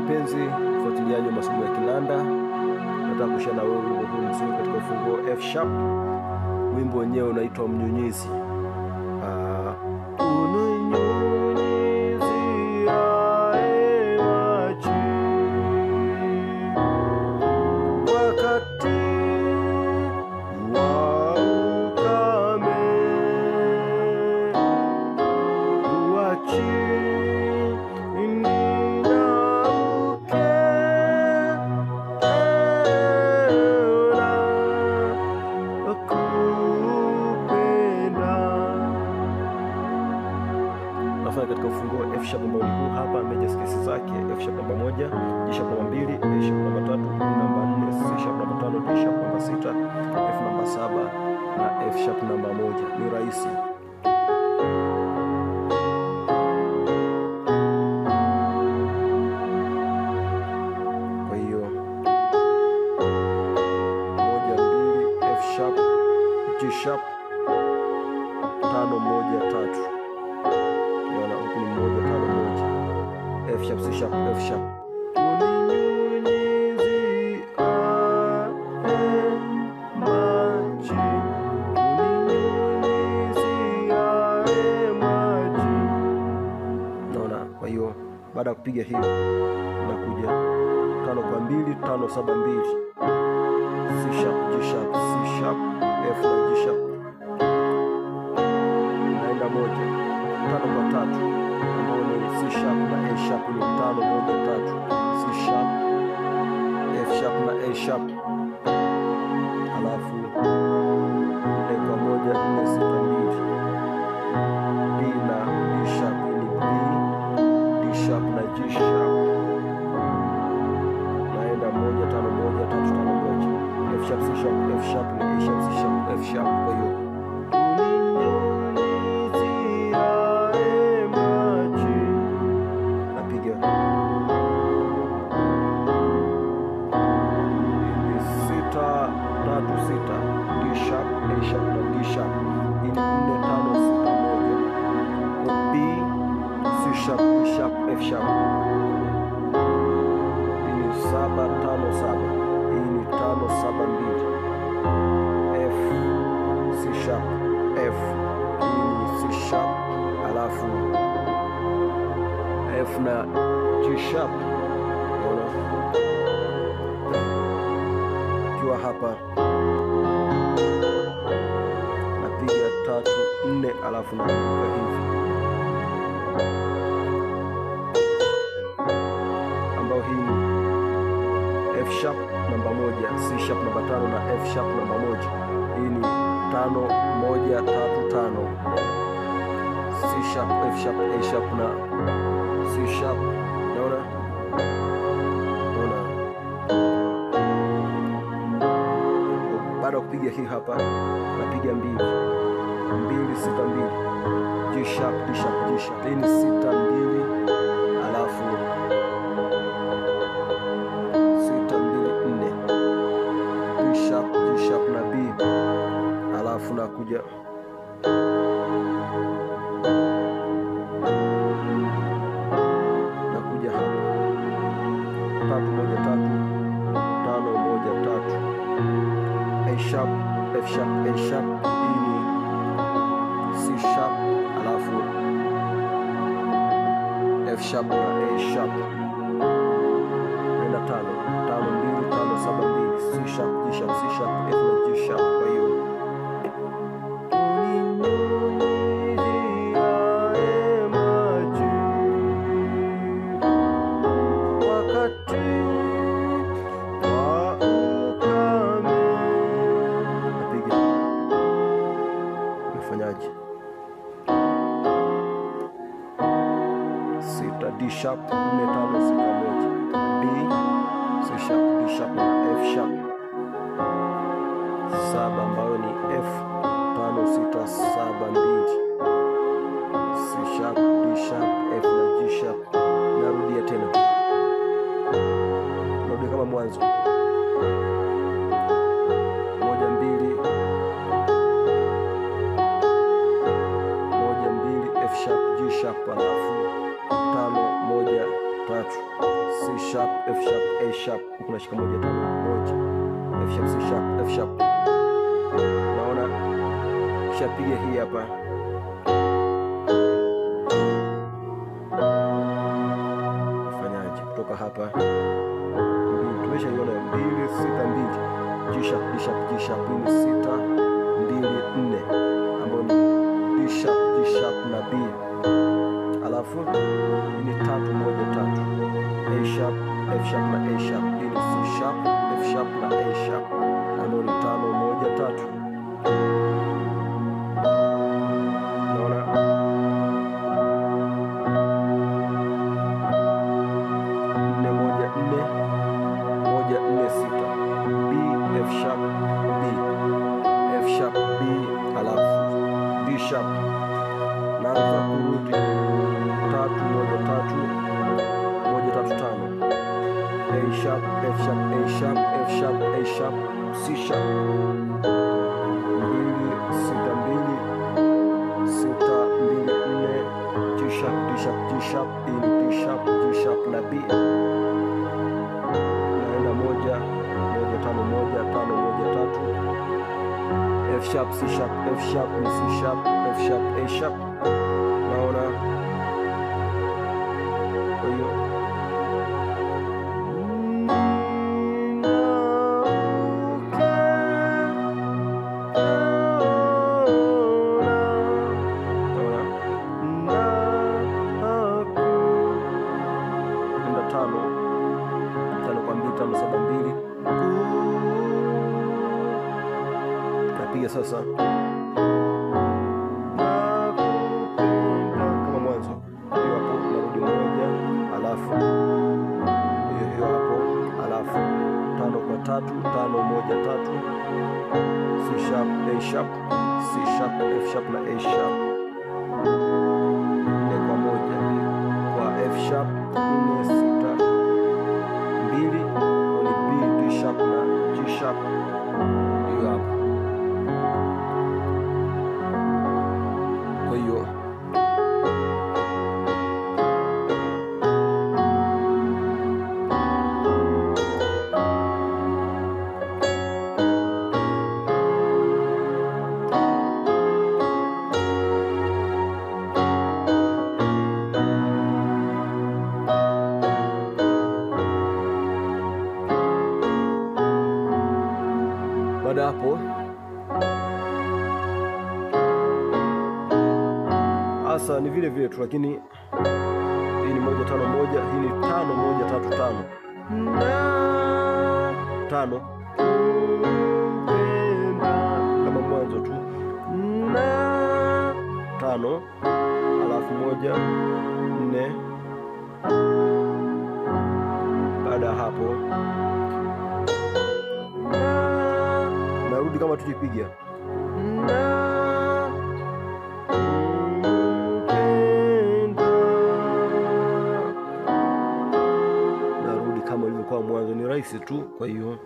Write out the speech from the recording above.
mpenzi mfuatiliaji wa masomo ya kinanda, nataka kushare na wewe wimbo huu mzuri katika ufunguo F sharp. Wimbo wenyewe unaitwa Mnyunyizi. Katika ufunguo F sharp ambao ni huu hapa, major scales zake F sharp namba 1, G sharp namba 2, A sharp namba 3, B namba 4, C sharp namba 5, D sharp namba 6, F namba 7 na F sharp namba 1. Ni rahisi. Kwa hiyo 1 2 F sharp, G sharp 5 1 3. F sharp, C sharp, F sharp. Naona. Kwa hiyo baada ya kupiga hiyo nakuja 5 kwa 2 5 7 2, C sharp, G sharp, C sharp, F na G sharp. Naenda 1 5 kwa 3 ambao ni C sharp na A sharp, ni 5 1 3, C sharp, F sharp na A sharp, alafu 4 kwa 1 4 6 2, B na D sharp, ni B, D sharp na G sharp. Naenda 1 5 1 3 5 1, F sharp, C sharp, F sharp na A sharp, C sharp, F sharp. Kwa hiyo D sharp, A sharp na D sharp, ini 4 5 6 1, B, C sharp, D sharp, F sharp, ini 7 5 7, ini 5 7 2, F, C sharp, F, ini C sharp, alafu F na G sharp. Kiwa hapa napiga 3 4, alafu naruka hivi, ambao hii ni F sharp namba 1, C sharp namba 5 na F sharp namba 1. Hii ni 5 1 3 5, C sharp, F sharp, A sharp na C sharp. Naona baada ya kupiga hii hapa napiga 2 2 6 2, G sharp, D sharp, G sharp. Hii ni 6 2, alafu 6 2 4, D sharp, G sharp na B, alafu nakuja hapa 3 1 3 5 1 3, A sharp, F sharp, A sharp, hii ni C sharp, alafu F sharp na A sharp. Nenda 5 5 2 5 7 2, C sharp, D sharp, C sharp, F na G sharp. Kwa hiyo D sharp 4 5 6 1, B, C sharp, D sharp na F sharp 7, ambayo ni F 5 6 7 2, C sharp, D sharp, F na G sharp. Narudia tena, narudia kama mwanzo 1 2 F sharp, G sharp, alafu 5 1 3, C sharp, F sharp, A sharp, huku nashika 1 5 1, F sharp, C sharp, F sharp. Naona kisha piga hii hapa, ifanyaje kutoka hapa, tumeshaiona 2 6 2, G sharp, D sharp, G sharp, ni 6 2 4, ambayo ni D sharp, G sharp na B. Alafu ni 3 1 3, A sharp, F sharp na A sharp, ni C sharp, F sharp na A sharp, ambayo ni 5 1 3. Naona 4 1 4 1 4 6, B F sharp B, F sharp B, alafu D sharp. Naanza kurudi 3 1 3 1 3 5, A sharp, F sharp, A sharp, F sharp, A sharp, C sharp, 2 6 2 6 2 4, G sharp, D sharp, G sharp, D sharp, G sharp na B. Naenda 1 1 5 1 5 1 3, F sharp, C sharp, F sharp, C sharp, F sharp, A sharp. Naona kwa hiyo enda 5 kwa 2 5 7 2, napiga sasa kama mwanzo, hiyo hapo, narudi 1, alafu hiyo hapo, alafu 5 kwa 3 5 1 3, C sharp, A sharp, C sharp, F sharp na A sharp, 4 kwa 1 kwa F sharp, 4 6 2, ni B D sharp na G sharp, hiyo hapo. Kwa hiyo baada hapo asa ni vile vile tu, lakini hii ni 1 5 1, hii ni 5 1 3 5 5 kama mwanzo tu, 5 alafu 1 4. Baada ya hapo narudi kama tukipiga narudi kama ilivyokuwa mwanzo, ni rahisi tu. Kwa hiyo